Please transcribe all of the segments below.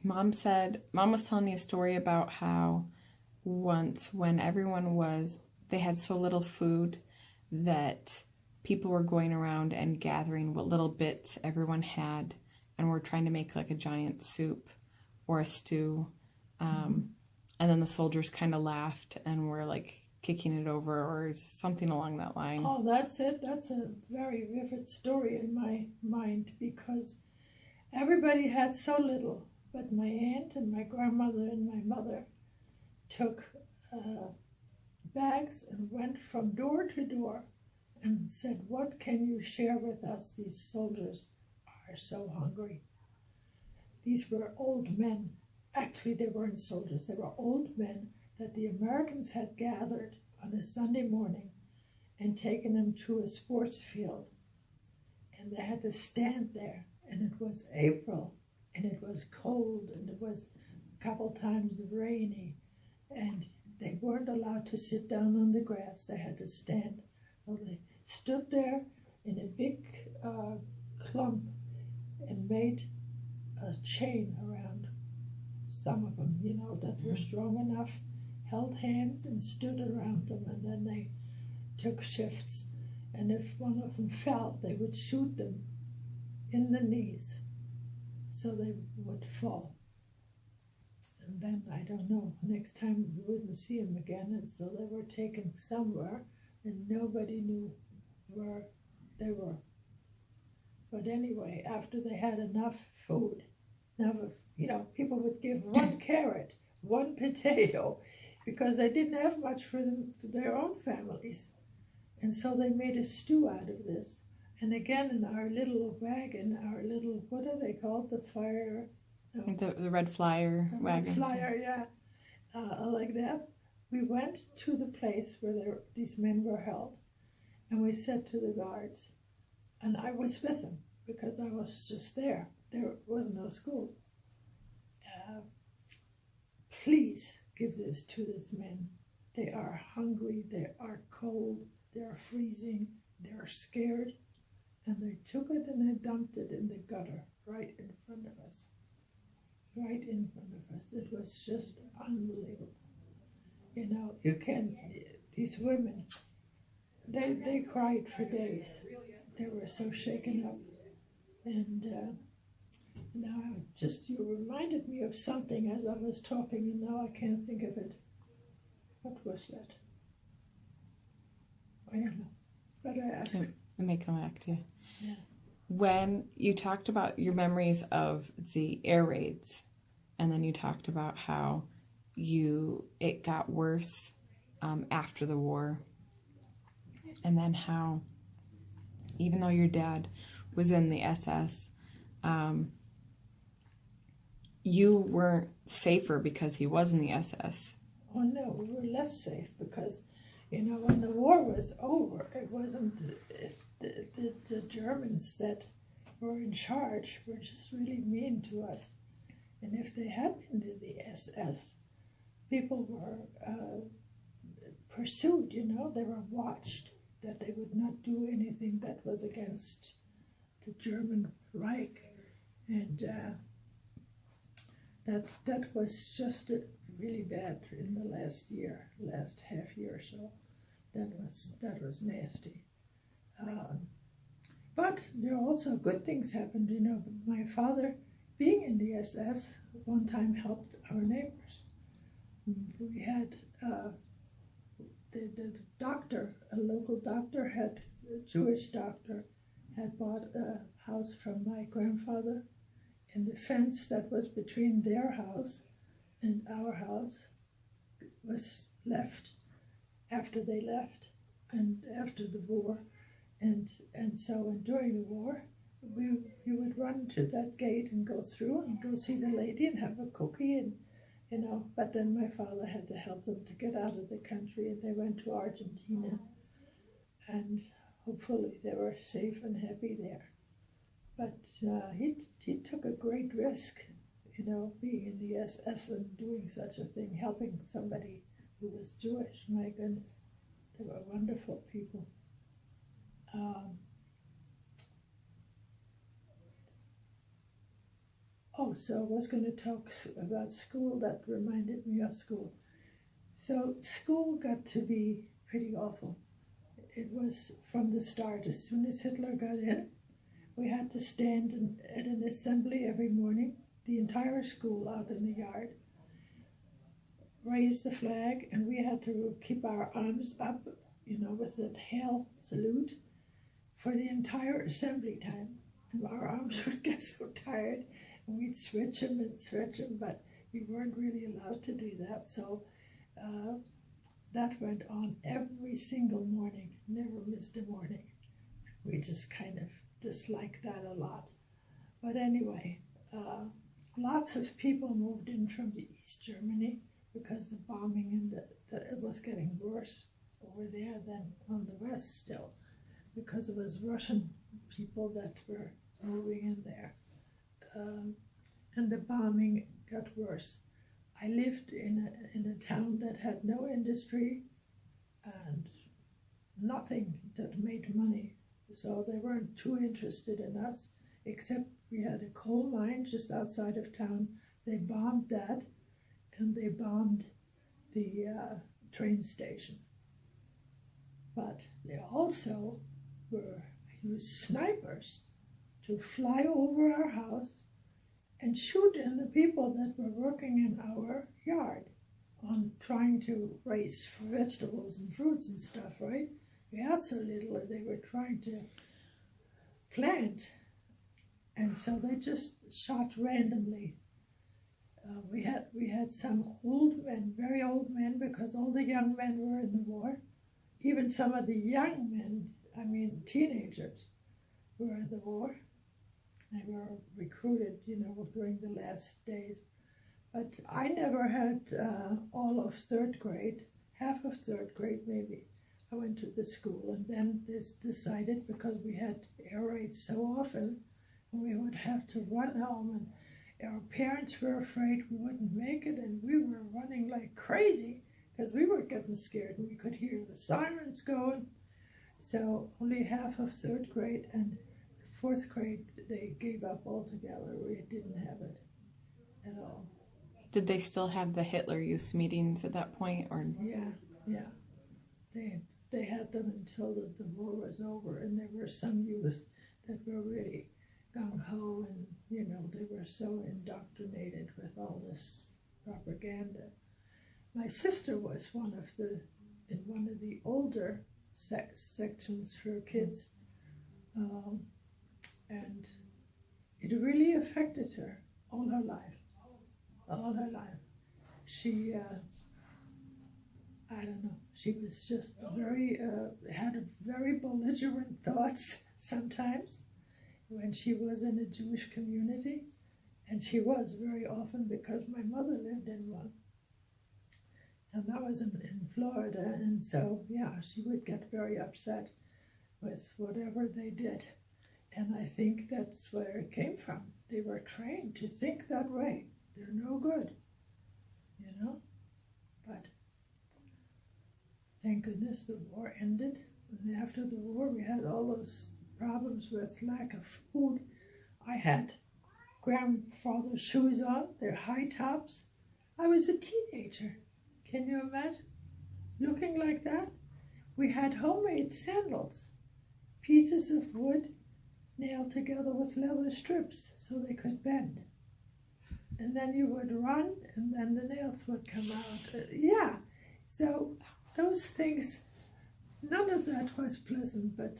Mom was telling me a story about how once when they had so little food that people were going around and gathering what little bits everyone had and were trying to make like a giant soup or a stew. And then the soldiers kind of laughed and were like kicking it over or something along that line. Oh, that's it. That's a very vivid story in my mind because everybody had so little. But my aunt and my grandmother and my mother took bags and went from door to door and said, "What can you share with us? These soldiers are so hungry." These were old men. Actually, they weren't soldiers. They were old men that the Americans had gathered on a Sunday morning and taken them to a sports field. And they had to stand there. And it was April. And it was cold. And it was a couple times rainy. And they weren't allowed to sit down on the grass. They had to stand. So they stood there in a big clump and made a chain around some of them, that were strong enough, held hands and stood around them, and then they took shifts. And if one of them fell, they would shoot them in the knees so they would fall. And then, I don't know, next time we wouldn't see them again, and so they were taken somewhere, and nobody knew where they were. But anyway, after they had enough food, people would give one carrot, one potato, because they didn't have much for their own families. And so they made a stew out of this. And again, in our little wagon, what are they called? The fire? No. The red flyer wagon. Red flyer, yeah. Like that. We went to the place where these men were held. And we said to the guards, and I was with them because I was just there. There was no school. Please give this to these men. They are hungry, they are cold, they are freezing, they are scared. And they took it and they dumped it in the gutter right in front of us. Right in front of us. It was just unbelievable. These women, they cried for days. They were so shaken up. And now you reminded me of something as I was talking, and now I can't think of it. What was that? I don't know. But I asked. It may come back to you. Yeah. When you talked about your memories of the air raids, and then you talked about how it got worse after the war, and then how even though your dad was in the SS, you weren't safer because he was in the SS. Oh no, we were less safe because, when the war was over, it wasn't the Germans that were in charge were just really mean to us. And if they had been in the SS, people were pursued, they were watched, that they would not do anything that was against the German Reich. And that was just really bad in the last half year or so. That was nasty. But there are also good things happened. My father, being in the SS, one time helped our neighbors. We had the doctor, a local doctor, a Jewish doctor, had bought a house from my grandfather, and the fence that was between their house and our house was left after they left and after the war. And so during the war, we would run to that gate and go through and go see the lady and have a cookie, and but then my father had to help them to get out of the country, and they went to Argentina, and hopefully they were safe and happy there. But he took a great risk, being in the SS and doing such a thing, helping somebody who was Jewish. My goodness, they were wonderful people. Oh, so I was going to talk about school. That reminded me of school. So school got to be pretty awful. It was from the start. As soon as Hitler got in, we had to stand at an assembly every morning, the entire school out in the yard, raise the flag, and we had to keep our arms up, with that hail salute for the entire assembly time. And our arms would get so tired, and we'd switch them, but we weren't really allowed to do that. So that went on every single morning, never missed a morning. We just kind of disliked that a lot. But anyway, lots of people moved in from the East Germany because the bombing and it was getting worse over there than on the West still, because it was Russian people that were moving in there. And the bombing got worse. I lived in a town that had no industry and nothing that made money. So they weren't too interested in us, except we had a coal mine just outside of town. They bombed that, and they bombed the train station. But they also used snipers to fly over our house and shoot in the people that were working in our yard on trying to raise vegetables and fruits and stuff, right? We had so little that they were trying to plant, and so they just shot randomly. We had some old men, very old men, because all the young men were in the war. Even some of the young men, teenagers, were in the war. They were recruited, during the last days. But I never had all of third grade, half of third grade maybe. I went to the school, and then this decided, because we had air raids so often, we would have to run home, and our parents were afraid we wouldn't make it, and we were running like crazy because we were getting scared, and we could hear the sirens going. So only half of third grade, and fourth grade they gave up altogether. We didn't have it at all. Did they still have the Hitler Youth meetings at that point, or? Yeah. They had them until the war was over, and there were some youth that were really gung-ho, and they were so indoctrinated with all this propaganda. My sister was in one of the older sections for kids, and it really affected her all her life. She I don't know, she was just had very belligerent thoughts sometimes when she was in a Jewish community, and she was very often, because my mother lived in one, and that was in Florida, and so she would get very upset with whatever they did, and I think that's where it came from. They were trained to think that way. They're no good, but thank goodness the war ended. And after the war, we had all those problems with lack of food. I had grandfather's shoes on, they're high tops. I was a teenager. Can you imagine looking like that? We had homemade sandals, pieces of wood nailed together with leather strips so they could bend. And then you would run, and then the nails would come out. So those things, none of that was pleasant, but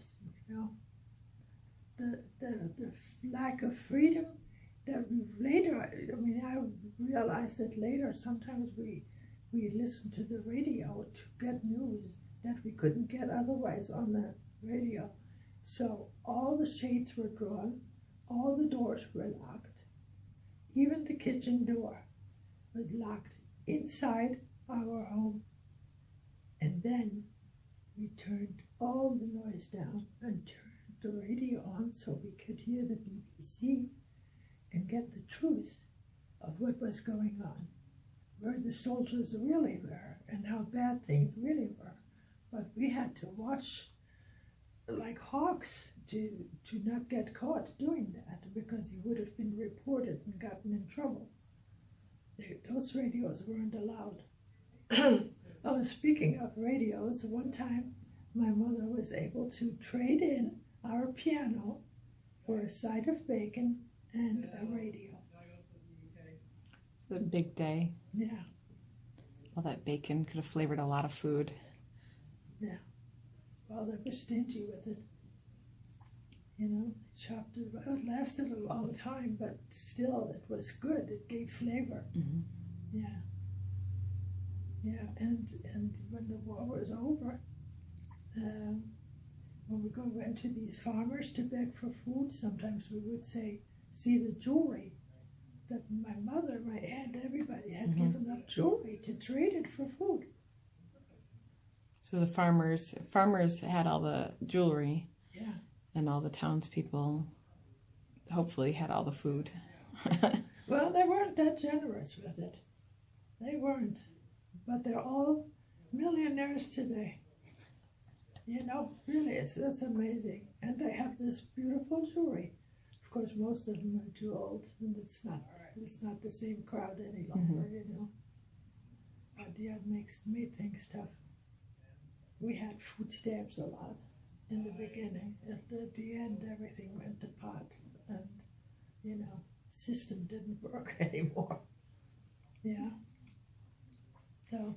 the lack of freedom that later, I realized that later, sometimes we listened to the radio to get news that we couldn't get otherwise on the radio. So all the shades were drawn, all the doors were locked, even the kitchen door was locked inside our home. And then we turned all the noise down and turned the radio on so we could hear the BBC and get the truth of what was going on, where the soldiers really were and how bad things really were. But we had to watch like hawks to not get caught doing that, because you would have been reported and gotten in trouble. Those radios weren't allowed. Oh, speaking of radios, one time my mother was able to trade in our piano for a side of bacon and a radio. It's a big day. Yeah, All that bacon could have flavored a lot of food. yeah. Well, they were stingy with it. You know, chopped it. Well, it lasted a long time, but still, it was good. It gave flavor. Mm-hmm. Yeah. Yeah, and when the war was over, when we went to these farmers to beg for food, sometimes we would say, see the jewelry that my mother, my aunt, everybody had given up jewelry to trade it for food. So the farmers had all the jewelry. Yeah. And all the townspeople hopefully had all the food. Well, they weren't that generous with it. They weren't. But they're all millionaires today. You know, really, it's amazing. And they have this beautiful jewelry. Of course, most of them are too old, and it's not the same crowd any longer, you know. But yeah, it made things tough. We had food stamps a lot in the beginning. At the end, everything went to pot, and, you know, system didn't work anymore. Yeah. So